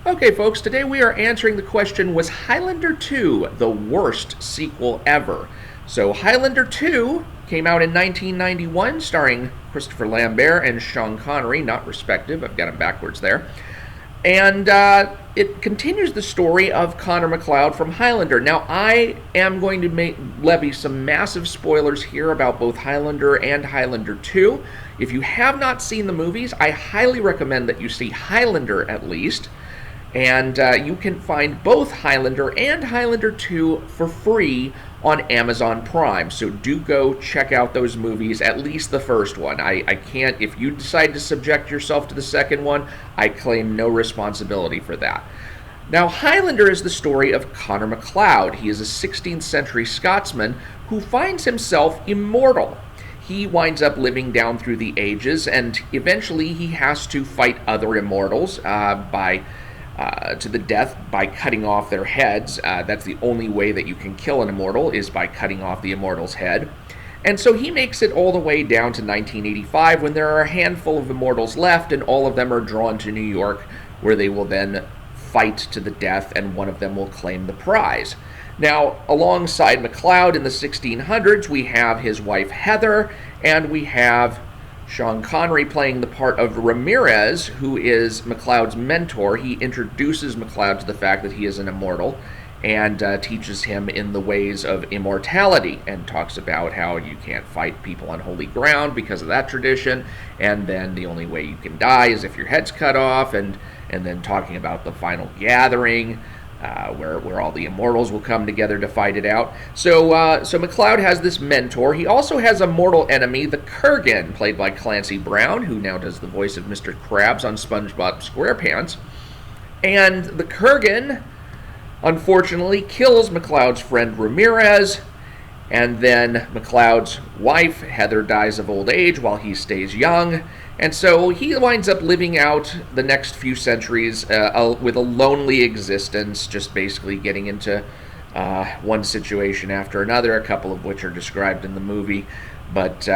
Okay, folks, today we are answering the question, was Highlander 2 the worst sequel ever? So, Highlander 2 came out in 1991, starring Christopher Lambert and Sean Connery, not respective, I've got them backwards there. And it continues the story of Connor MacLeod from Highlander. Now, I am going to levy some massive spoilers here about both Highlander and Highlander 2. If you have not seen the movies, I highly recommend that you see Highlander at least. And you can find both Highlander and Highlander 2 for free on Amazon Prime. So do go check out those movies, at least the first one. I can't, if you decide to subject yourself to the second one, I claim no responsibility for that. Now, Highlander is the story of Connor MacLeod. He is a 16th century Scotsman who finds himself immortal. He winds up living down through the ages, and eventually he has to fight other immortals to the death by cutting off their heads. That's the only way that you can kill an immortal, is by cutting off the immortal's head. And so he makes it all the way down to 1985, when there are a handful of immortals left, and all of them are drawn to New York, where they will then fight to the death, and one of them will claim the prize. Now, alongside MacLeod in the 1600s, we have his wife Heather, and we have Sean Connery playing the part of Ramirez, who is MacLeod's mentor. He introduces MacLeod to the fact that he is an immortal and teaches him in the ways of immortality, and talks about how you can't fight people on holy ground because of that tradition, and then the only way you can die is if your head's cut off, and then talking about the final gathering, where all the immortals will come together to fight it out. So MacLeod has this mentor. He also has a mortal enemy, the Kurgan, played by Clancy Brown, who now does the voice of Mr. Krabs on SpongeBob SquarePants. And the Kurgan, unfortunately, kills MacLeod's friend Ramirez, and then MacLeod's wife, Heather, dies of old age while he stays young. And so he winds up living out the next few centuries with a lonely existence, just basically getting into one situation after another, a couple of which are described in the movie. But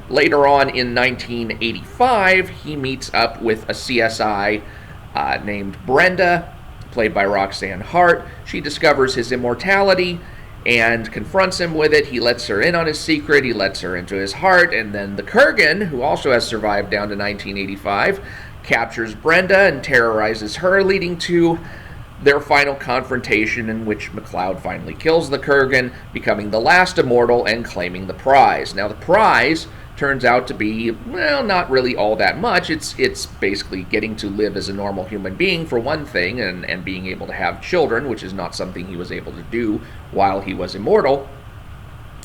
later on in 1985, he meets up with a CSI named Brenda, played by Roxanne Hart. She discovers his immortality and confronts him with it. He lets her in on his secret, he lets her into his heart, and then the Kurgan, who also has survived down to 1985, captures Brenda and terrorizes her, leading to their final confrontation, in which MacLeod finally kills the Kurgan, becoming the last immortal and claiming the prize. Now, the prize turns out to be, well, not really all that much. It's basically getting to live as a normal human being, for one thing, and being able to have children, which is not something he was able to do while he was immortal.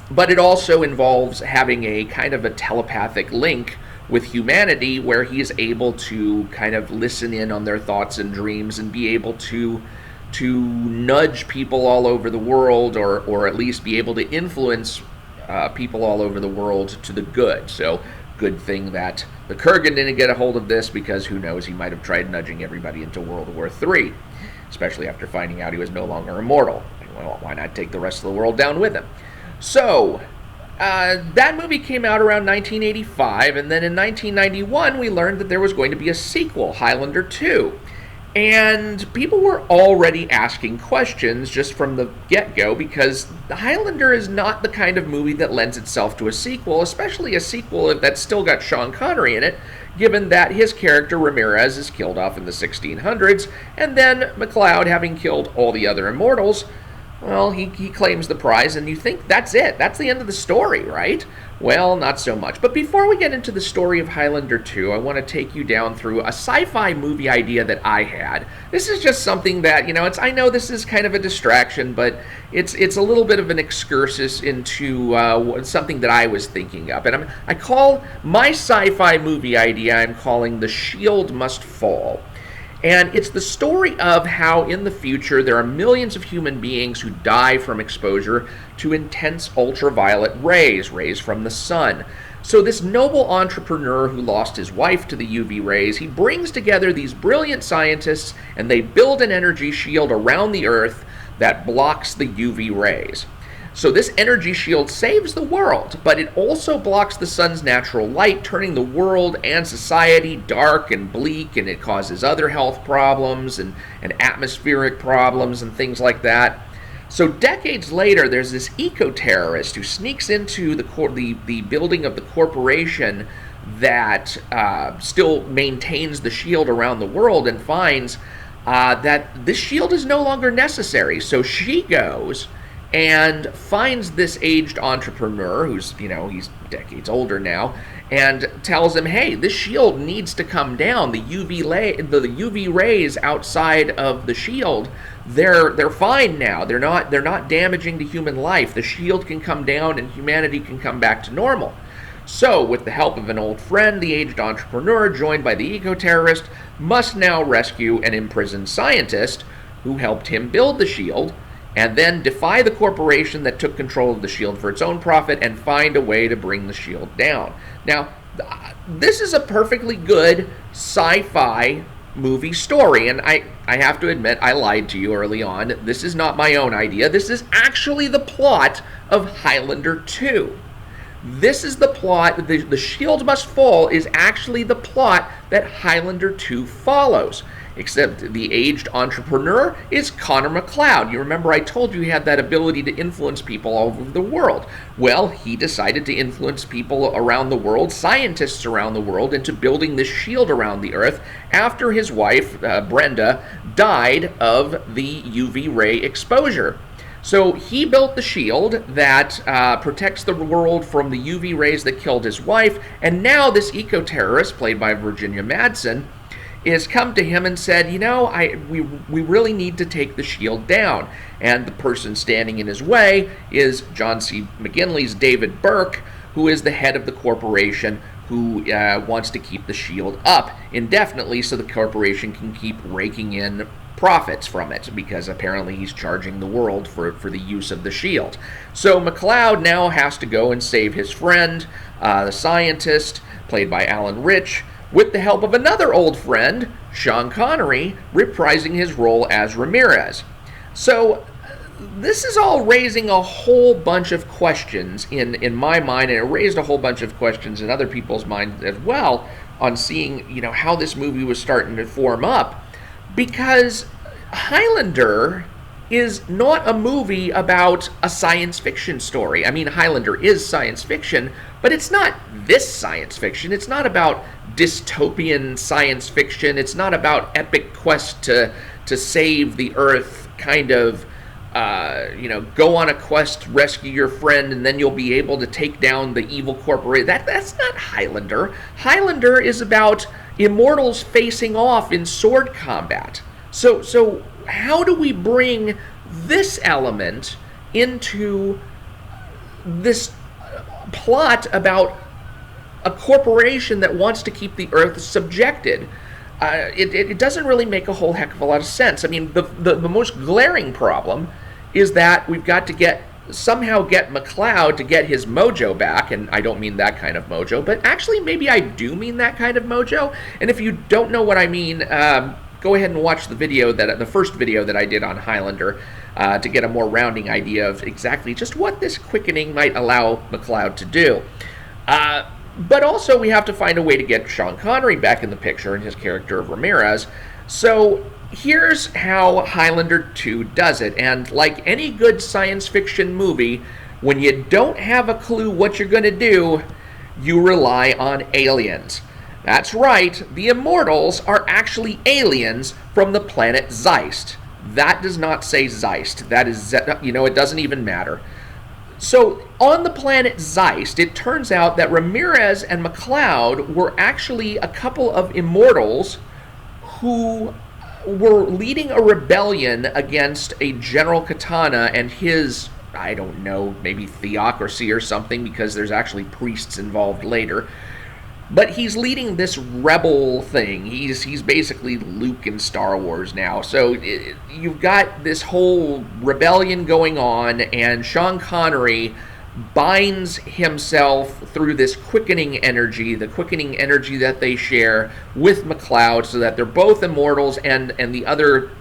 But it also involves having a kind of a telepathic link with humanity, where he is able to kind of listen in on their thoughts and dreams, and be able to nudge people all over the world, or at least be able to influence people all over the world to the good. So, good thing that the Kurgan didn't get a hold of this, because who knows, he might have tried nudging everybody into World War III, especially after finding out he was no longer immortal. Well, why not take the rest of the world down with him? So, that movie came out around 1985, and then in 1991 we learned that there was going to be a sequel, Highlander 2. And people were already asking questions just from the get-go, because The Highlander is not the kind of movie that lends itself to a sequel, especially a sequel that's still got Sean Connery in it, given that his character Ramirez is killed off in the 1600s, and then MacLeod, having killed all the other immortals, well, he claims the prize, and you think that's it. That's the end of the story, right? Well, not so much. But before we get into the story of Highlander 2, I want to take you down through a sci-fi movie idea that I had. This is just something that, I know this is kind of a distraction, but it's a little bit of an excursus into something that I was thinking of. And I call my sci-fi movie idea, I'm calling The Shield Must Fall. And it's the story of how in the future there are millions of human beings who die from exposure to intense ultraviolet rays from the sun. So this noble entrepreneur who lost his wife to the UV rays, he brings together these brilliant scientists, and they build an energy shield around the Earth that blocks the UV rays. So this energy shield saves the world, but it also blocks the sun's natural light, turning the world and society dark and bleak, and it causes other health problems and atmospheric problems and things like that. So decades later, there's this eco-terrorist who sneaks into the building of the corporation that still maintains the shield around the world, and finds that this shield is no longer necessary. So she goes and finds this aged entrepreneur who's, he's decades older now, and tells him, hey, this shield needs to come down. The UV rays outside of the shield, they're fine now. They're not damaging to human life. The shield can come down and humanity can come back to normal. So, with the help of an old friend, the aged entrepreneur, joined by the eco-terrorist, must now rescue an imprisoned scientist who helped him build the shield, and then defy the corporation that took control of the shield for its own profit and find a way to bring the shield down. Now, this is a perfectly good sci-fi movie story, and I have to admit, I lied to you early on. This is not my own idea. This is actually the plot of Highlander 2. This is the plot. The shield must fall is actually the plot that Highlander 2 follows. Except the aged entrepreneur is Connor MacLeod. You remember I told you he had that ability to influence people all over the world. Well, he decided to influence people around the world, scientists around the world, into building this shield around the Earth after his wife, Brenda, died of the UV ray exposure. So he built the shield that protects the world from the UV rays that killed his wife, and now this eco-terrorist, played by Virginia Madsen, is come to him and said, we really need to take the shield down. And the person standing in his way is John C. McGinley's David Burke, who is the head of the corporation, who wants to keep the shield up indefinitely so the corporation can keep raking in profits from it, because apparently he's charging the world for the use of the shield. So MacLeod now has to go and save his friend, the scientist, played by Alan Rich, with the help of another old friend, Sean Connery, reprising his role as Ramirez. So this is all raising a whole bunch of questions in my mind, and it raised a whole bunch of questions in other people's minds as well on seeing, how this movie was starting to form up. Because Highlander is not a movie about a science fiction story. I mean, Highlander is science fiction, but it's not this science fiction. It's not about dystopian science fiction. It's not about epic quest to save the Earth, kind of, go on a quest, rescue your friend, and then you'll be able to take down the evil corporation. That's not Highlander. Highlander is about immortals facing off in sword combat. So how do we bring this element into this plot about a corporation that wants to keep the Earth subjected? It doesn't really make a whole heck of a lot of sense. I mean, the most glaring problem is that we've got to somehow get MacLeod to get his mojo back, and I don't mean that kind of mojo, but actually maybe I do mean that kind of mojo. And if you don't know what I mean, go ahead and watch the first video that I did on Highlander to get a more rounding idea of exactly just what this quickening might allow MacLeod to do. But also we have to find a way to get Sean Connery back in the picture and his character of Ramirez. So here's how Highlander 2 does it, and like any good science fiction movie, when you don't have a clue what you're going to do, you rely on aliens. That's right, the Immortals are actually aliens from the planet Zeist. That does not say Zeist. That is, it doesn't even matter. So on the planet Zeist, it turns out that Ramirez and MacLeod were actually a couple of Immortals who were leading a rebellion against a General Katana and his, I don't know, maybe theocracy or something, because there's actually priests involved later. But he's leading this rebel thing. He's basically Luke in Star Wars now. So you've got this whole rebellion going on, and Sean Connery binds himself through this quickening energy, the quickening energy that they share with McLeod, so that they're both immortals. And the other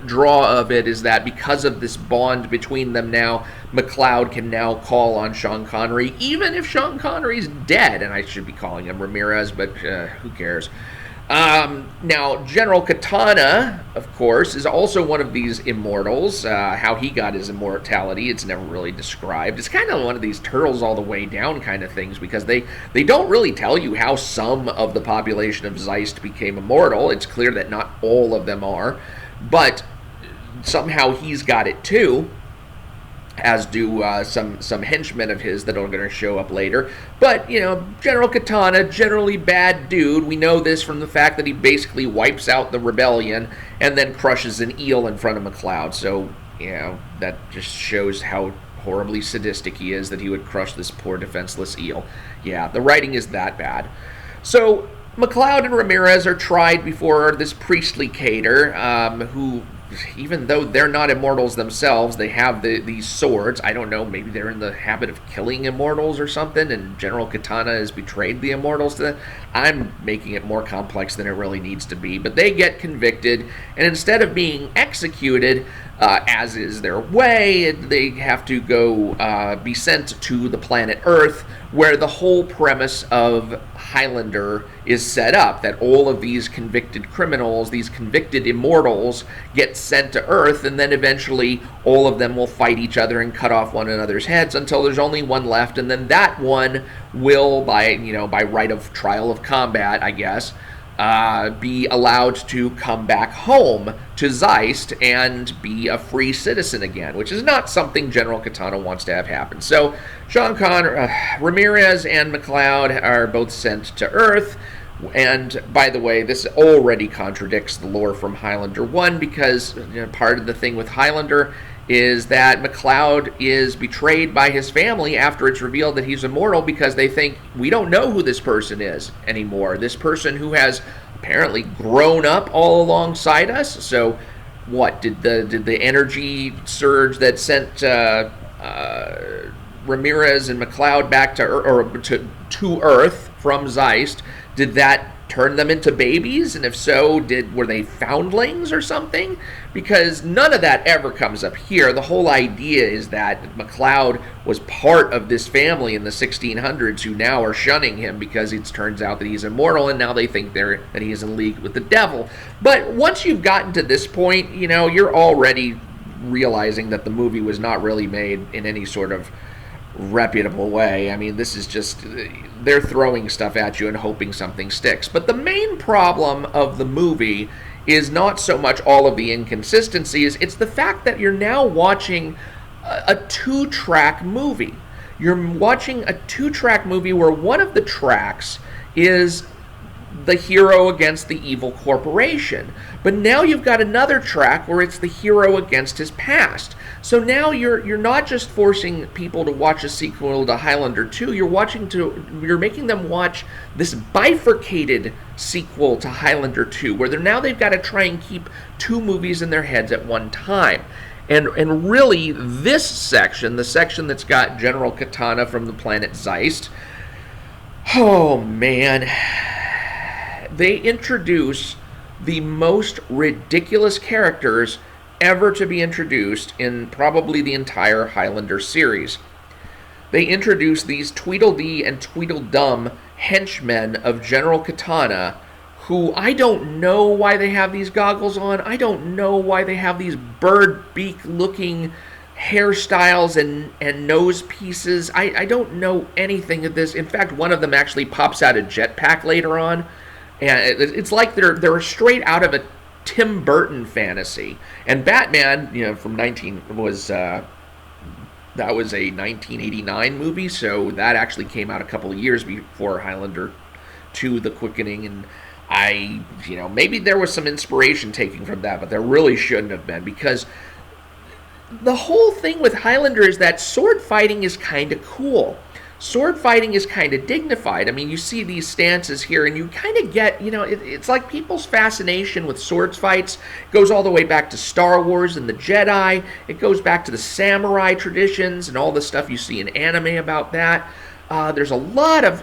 draw of it is that because of this bond between them now, McLeod can now call on Sean Connery, even if Sean Connery's dead. And I should be calling him Ramirez, but who cares? Now, General Katana, of course, is also one of these immortals. How he got his immortality, it's never really described. It's kind of one of these turtles all the way down kind of things, because they don't really tell you how some of the population of Zeist became immortal. It's clear that not all of them are, but somehow he's got it too, as do some henchmen of his that are going to show up later. But, General Katana, generally bad dude. We know this from the fact that he basically wipes out the rebellion and then crushes an eel in front of McLeod. So, that just shows how horribly sadistic he is, that he would crush this poor defenseless eel. Yeah, the writing is that bad. So, McLeod and Ramirez are tried before this priestly cater, who, even though they're not immortals themselves, they have these swords. I don't know, maybe they're in the habit of killing immortals or something, and General Katana has betrayed the immortals to them. I'm making it more complex than it really needs to be. But they get convicted, and instead of being executed, as is their way, they have to go be sent to the planet Earth, where the whole premise of Highlander is set up, that all of these convicted criminals, these convicted immortals, get sent to Earth, and then eventually all of them will fight each other and cut off one another's heads until there's only one left, and then that one will, by right of trial of combat, I guess, be allowed to come back home to Zeist and be a free citizen again, which is not something General Katana wants to have happen. So Sean Connery, Ramirez and McLeod are both sent to Earth. And by the way, this already contradicts the lore from Highlander 1, because part of the thing with Highlander is that McLeod is betrayed by his family after it's revealed that he's immortal, because they think, we don't know who this person is anymore. This person who has apparently grown up all alongside us. So what, did the energy surge that sent Ramirez and McLeod back to Earth from Zeist, did that turn them into babies? And if so, were they foundlings or something? Because none of that ever comes up here. The whole idea is that McLeod was part of this family in the 1600s who now are shunning him because it turns out that he's immortal, and now they think that he is in league with the devil. But once you've gotten to this point, you're already realizing that the movie was not really made in any sort of reputable way. I mean, this is just, they're throwing stuff at you and hoping something sticks. But the main problem of the movie is not so much all of the inconsistencies, it's the fact that you're now watching a two-track movie. You're watching a two-track movie where one of the tracks is the hero against the evil corporation. But now you've got another track where it's the hero against his past. So now you're not just forcing people to watch a sequel to Highlander 2, you're making them watch this bifurcated sequel to Highlander 2, where they've got to try and keep two movies in their heads at one time. And really, this section, the section that's got General Katana from the planet Zeist, oh man, they introduce the most ridiculous characters ever to be introduced in probably the entire Highlander series. They introduce these Tweedledee and Tweedledum henchmen of General Katana, who I don't know why they have these goggles on. I don't know why they have these bird beak looking hairstyles and nose pieces. I don't know anything of this. In fact, one of them actually pops out a jetpack later on. And it's like they're straight out of a Tim Burton fantasy. And Batman, from that was a 1989 movie, so that actually came out a couple of years before Highlander 2, The Quickening, and maybe there was some inspiration taken from that, but there really shouldn't have been, because the whole thing with Highlander is that sword fighting is kind of cool. sword fighting is kind of dignified. I mean, you see these stances here, and you kind of get, it's like people's fascination with sword fights goes all the way back to Star Wars and the Jedi. It goes back to the samurai traditions and all the stuff you see in anime about that. There's a lot of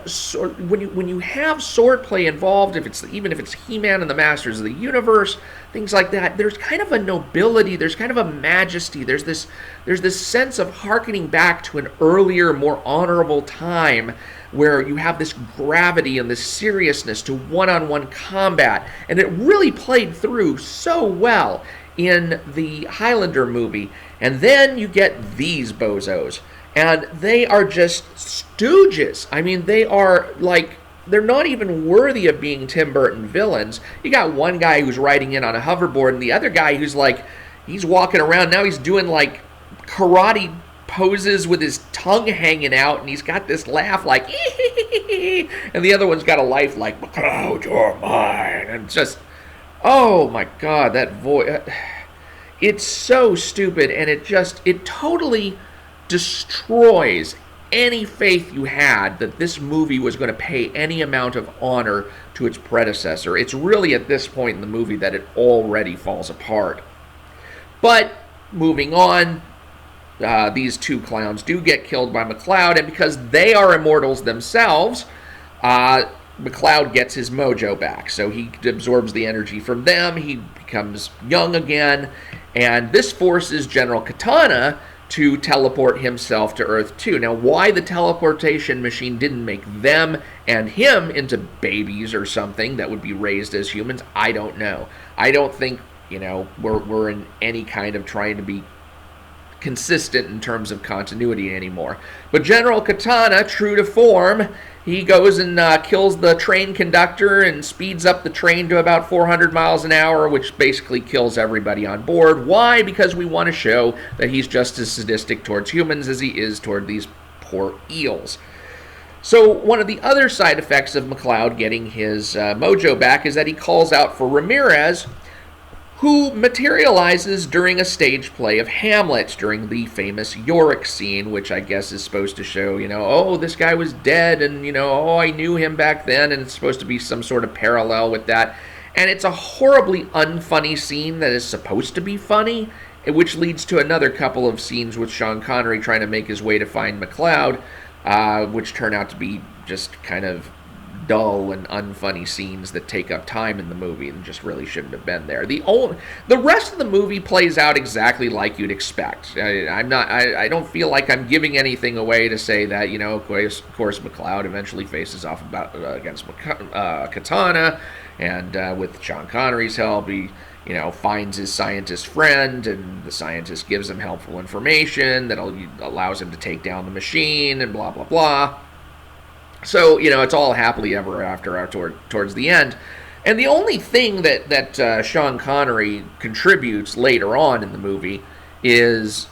when you have swordplay involved, even if it's He-Man and the Masters of the Universe, things like that. There's kind of a nobility. There's kind of a majesty. There's this sense of hearkening back to an earlier, more honorable time where you have this gravity and this seriousness to one-on-one combat, and it really played through so well in the Highlander movie. And then you get these bozos. And they are just stooges. I mean, they are like, they're not even worthy of being Tim Burton villains. You got one guy who's riding in on a hoverboard, and the other guy who's like, he's walking around. Now he's doing like karate poses with his tongue hanging out, and he's got this laugh like, and the other one's got a life like, McCloud, you're mine. And just, oh my God, that voice. It's so stupid, and it totally destroys any faith you had that this movie was going to pay any amount of honor to its predecessor. It's really at this point in the movie that it already falls apart. But moving on, these two clowns do get killed by McCloud, and because they are immortals themselves, McCloud gets his mojo back. So he absorbs the energy from them, he becomes young again, and this forces General Katana to teleport himself to Earth 2. Now, why the teleportation machine didn't make them and him into babies or something that would be raised as humans, I don't know. I don't think, we're in any kind of trying to be consistent in terms of continuity anymore. But General Katana, true to form, he goes and kills the train conductor and speeds up the train to about 400 miles an hour, which basically kills everybody on board. Why? Because we want to show that he's just as sadistic towards humans as he is toward these poor eels. So one of the other side effects of McCloud getting his mojo back is that he calls out for Ramirez, who materializes during a stage play of Hamlet during the famous Yorick scene, which I guess is supposed to show, oh, this guy was dead, and, oh, I knew him back then, and it's supposed to be some sort of parallel with that. And it's a horribly unfunny scene that is supposed to be funny, which leads to another couple of scenes with Sean Connery trying to make his way to find McCloud, which turn out to be just kind of dull and unfunny scenes that take up time in the movie and just really shouldn't have been there. The rest of the movie plays out exactly like you'd expect. I don't feel like I'm giving anything away to say that, of course McCloud eventually faces off against Katana, and with Sean Connery's help, he finds his scientist friend, and the scientist gives him helpful information that allows him to take down the machine, and blah blah blah. So, it's all happily ever after towards the end. And the only thing that Sean Connery contributes later on in the movie is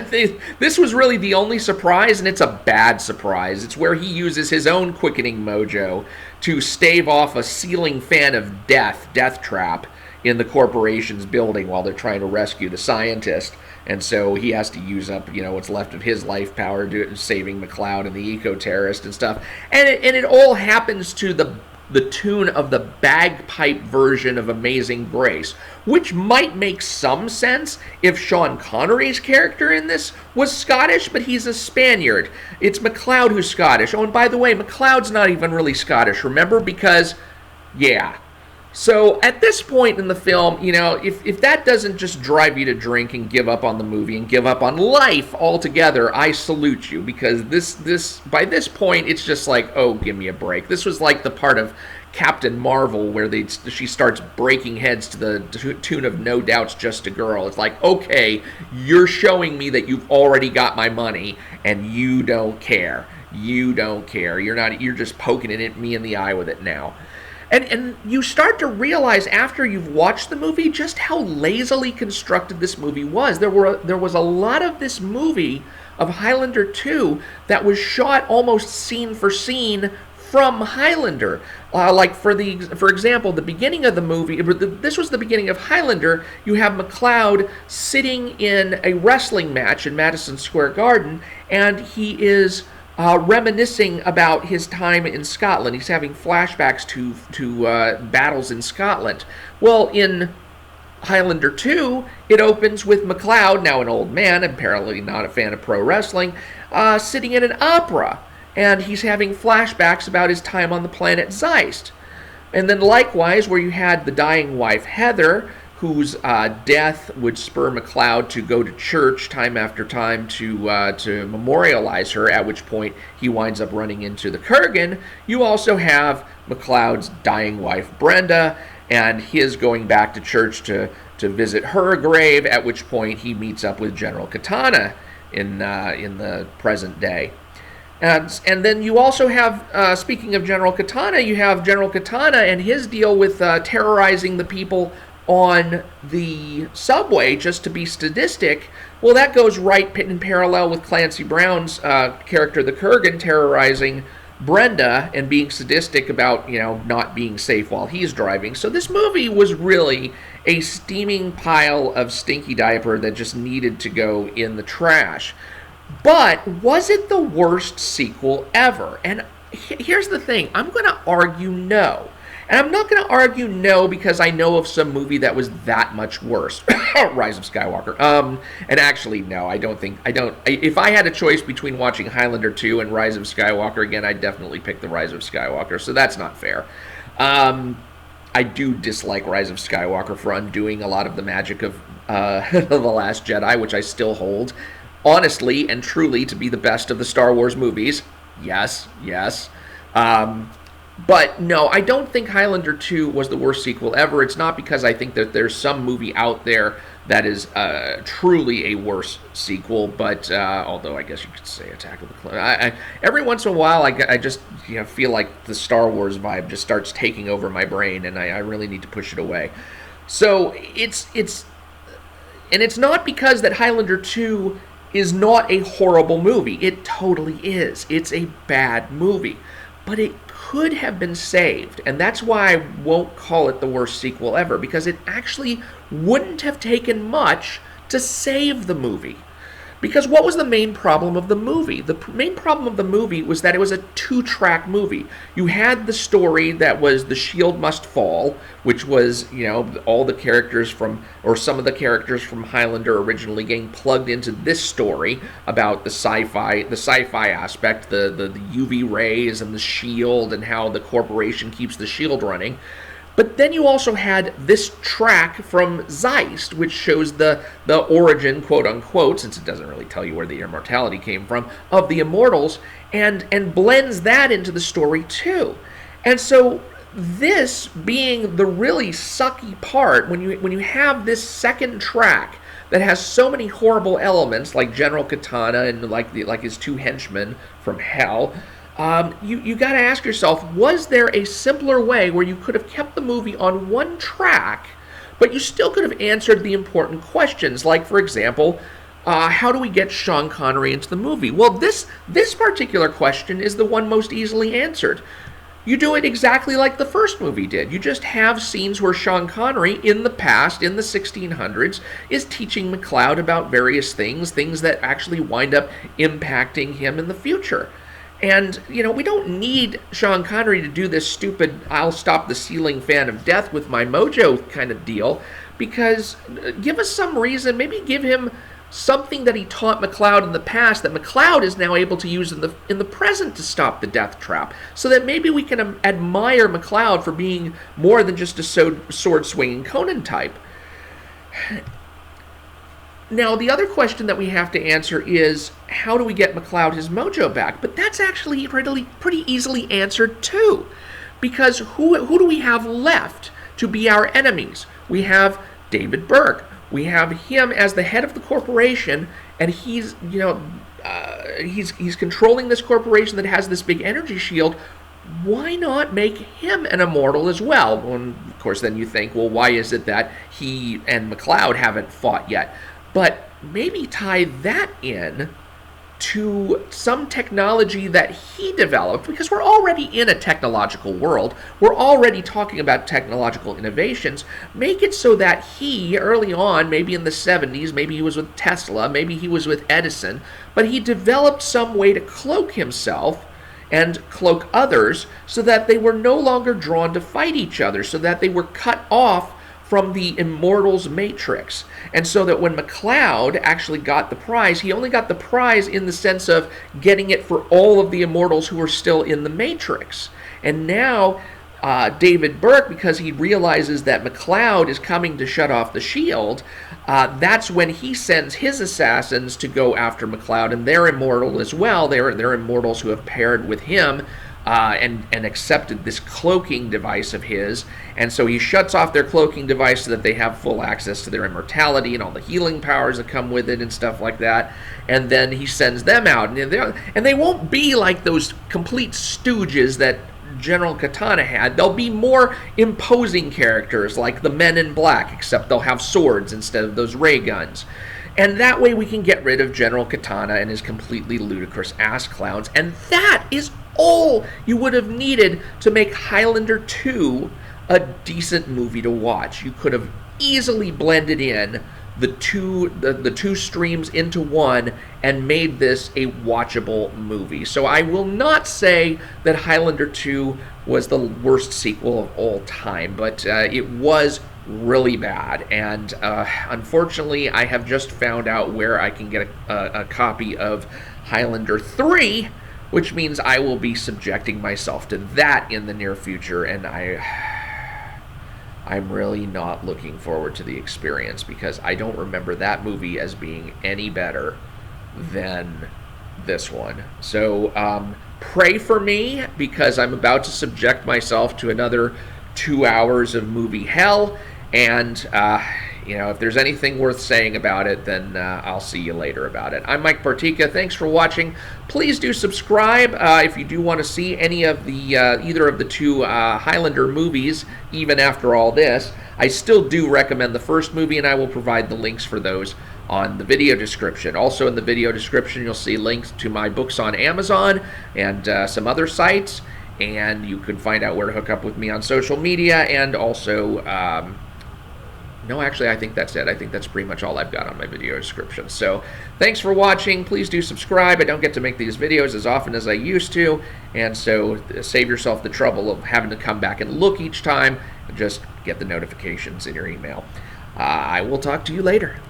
this was really the only surprise, and it's a bad surprise. It's where he uses his own quickening mojo to stave off a ceiling fan of death trap in the corporation's building while they're trying to rescue the scientist. And so he has to use up, what's left of his life power saving McCloud and the eco-terrorist and stuff. And it all happens to the tune of the bagpipe version of Amazing Grace, which might make some sense if Sean Connery's character in this was Scottish, but he's a Spaniard. It's McCloud who's Scottish. Oh, and by the way, McCloud's not even really Scottish, remember? Because, yeah. So at this point in the film, if that doesn't just drive you to drink and give up on the movie and give up on life altogether, I salute you, because this by this point it's just like, oh, give me a break. This was like the part of Captain Marvel where she starts breaking heads to the tune of No Doubt's Just a Girl. It's like, okay, you're showing me that you've already got my money and you don't care. You don't care. You're just poking it at me in the eye with it now. And you start to realize after you've watched the movie just how lazily constructed this movie was. There was a lot of this movie of Highlander 2 that was shot almost scene for scene from Highlander. Like for example, the beginning of the movie, this was the beginning of Highlander. You have McCloud sitting in a wrestling match in Madison Square Garden, and he is reminiscing about his time in Scotland. He's having flashbacks to battles in Scotland. Well, in Highlander 2, it opens with MacLeod, now an old man, apparently not a fan of pro wrestling, sitting in an opera. And he's having flashbacks about his time on the planet Zeist. And then likewise, where you had the dying wife, Heather, whose death would spur MacLeod to go to church time after time to memorialize her, at which point he winds up running into the Kurgan. You also have MacLeod's dying wife, Brenda, and his going back to church to visit her grave, at which point he meets up with General Katana in the present day. And then you also have, speaking of General Katana, you have General Katana and his deal with terrorizing the people on the subway just to be sadistic. Well, that goes right in parallel with Clancy Brown's character, the Kurgan, terrorizing Brenda and being sadistic about, not being safe while he's driving. So this movie was really a steaming pile of stinky diaper that just needed to go in the trash. But was it the worst sequel ever? And here's the thing. I'm going to argue no. And I'm not going to argue no because I know of some movie that was that much worse. Rise of Skywalker. And actually, no, if I had a choice between watching Highlander 2 and Rise of Skywalker again, I'd definitely pick the Rise of Skywalker, so that's not fair. I do dislike Rise of Skywalker for undoing a lot of the magic of The Last Jedi, which I still hold, honestly and truly, to be the best of the Star Wars movies. Yes. But no, I don't think Highlander 2 was the worst sequel ever. It's not because I think that there's some movie out there that is truly a worse sequel, but although I guess you could say Attack of the Clones. Every once in a while, I just feel like the Star Wars vibe just starts taking over my brain, and I really need to push it away. So it's not because that Highlander 2 is not a horrible movie. It totally is. It's a bad movie. But it could have been saved, and that's why I won't call it the worst sequel ever, because it actually wouldn't have taken much to save the movie. Because what was the main problem of the movie? The main problem of the movie was that it was a two-track movie. You had the story that was The Shield Must Fall, which was, all the characters some of the characters from Highlander originally getting plugged into this story about the sci-fi aspect, the UV rays and the shield and how the corporation keeps the shield running. But then you also had this track from Zeist, which shows the origin, quote-unquote, since it doesn't really tell you where the immortality came from, of the Immortals, and blends that into the story too. And so this being the really sucky part, when you have this second track that has so many horrible elements, like General Katana and like his two henchmen from Hell, you got to ask yourself, was there a simpler way where you could have kept the movie on one track, but you still could have answered the important questions, like, for example, how do we get Sean Connery into the movie? Well, this particular question is the one most easily answered. You do it exactly like the first movie did. You just have scenes where Sean Connery, in the past, in the 1600s, is teaching MacLeod about various things that actually wind up impacting him in the future. And, we don't need Sean Connery to do this stupid I'll stop the ceiling fan of death with my mojo kind of deal, because give us some reason, maybe give him something that he taught MacLeod in the past that MacLeod is now able to use in the present to stop the death trap, so that maybe we can admire MacLeod for being more than just a sword-swinging Conan type. Now, the other question that we have to answer is, how do we get MacLeod his mojo back? But that's actually pretty easily answered, too. Because who do we have left to be our enemies? We have David Berg. We have him as the head of the corporation, and he's controlling this corporation that has this big energy shield. Why not make him an immortal as well? And of course, then you think, well, why is it that he and MacLeod haven't fought yet? But maybe tie that in to some technology that he developed, because we're already in a technological world. We're already talking about technological innovations. Make it so that he, early on, maybe in the 70s, maybe he was with Tesla, maybe he was with Edison, but he developed some way to cloak himself and cloak others so that they were no longer drawn to fight each other, so that they were cut off from the Immortals Matrix. And so that when McCloud actually got the prize, he only got the prize in the sense of getting it for all of the Immortals who were still in the Matrix. And now David Burke, because he realizes that McCloud is coming to shut off the shield, that's when he sends his assassins to go after McCloud, and they're immortal as well. They're immortals who have paired with him and accepted this cloaking device of his. And so he shuts off their cloaking device so that they have full access to their immortality and all the healing powers that come with it and stuff like that. And then he sends them out. And they won't be like those complete stooges that General Katana had. They'll be more imposing characters like the Men in Black, except they'll have swords instead of those ray guns. And that way we can get rid of General Katana and his completely ludicrous ass clowns. And that is all you would have needed to make Highlander 2 a decent movie to watch. You could have easily blended in the two streams into one and made this a watchable movie. So I will not say that Highlander 2 was the worst sequel of all time, but it was really bad. And unfortunately, I have just found out where I can get a copy of Highlander 3, which means I will be subjecting myself to that in the near future, and I'm really not looking forward to the experience, because I don't remember that movie as being any better than this one. So pray for me, because I'm about to subject myself to another 2 hours of movie hell, and if there's anything worth saying about it, then I'll see you later about it. I'm Mike Bartica. Thanks for watching. Please do subscribe if you do want to see any of the either of the two Highlander movies, even after all this. I still do recommend the first movie, and I will provide the links for those on the video description. Also in the video description, you'll see links to my books on Amazon and some other sites, and you can find out where to hook up with me on social media, and also no, actually, I think that's it. I think that's pretty much all I've got on my video description. So thanks for watching. Please do subscribe. I don't get to make these videos as often as I used to, and so save yourself the trouble of having to come back and look each time. Just get the notifications in your email. I will talk to you later.